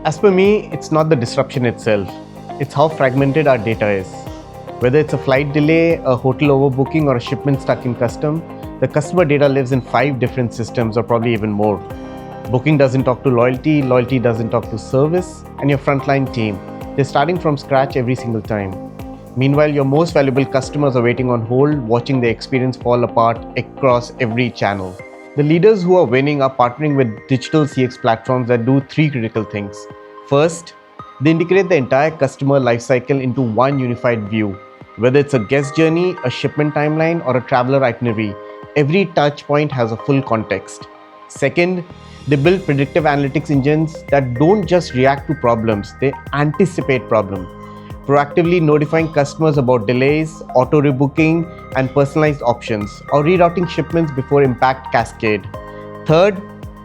As per me, it's not the disruption itself. It's how fragmented our data is. Whether it's a flight delay, a hotel overbooking, or a shipment stuck in custom, the customer data lives in 5 different systems or probably even more. Booking doesn't talk to loyalty, loyalty doesn't talk to service, and your frontline team. They're starting from scratch every single time. Meanwhile, your most valuable customers are waiting on hold, watching their experience fall apart across every channel. The leaders who are winning are partnering with digital CX platforms that do 3 critical things. First, they integrate the entire customer lifecycle into one unified view. Whether it's a guest journey, a shipment timeline, or a traveler itinerary, every touch point has a full context. Second, they build predictive analytics engines that don't just react to problems, they anticipate problems, proactively notifying customers about delays, auto rebooking, and personalized options, or rerouting shipments before impact cascade. Third,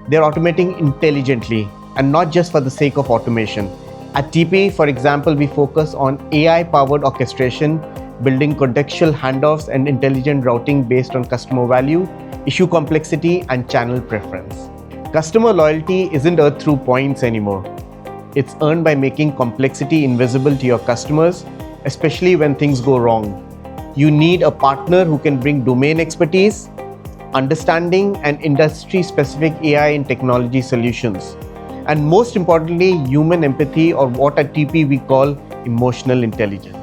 they're automating intelligently and not just for the sake of automation. At TP, for example, we focus on AI-powered orchestration, building contextual handoffs and intelligent routing based on customer value, issue complexity, and channel preference. Customer loyalty isn't earned through points anymore. It's earned by making complexity invisible to your customers, especially when things go wrong. You need a partner who can bring domain expertise, understanding, and industry-specific AI and technology solutions. And most importantly, human empathy, or what at TP we call emotional intelligence.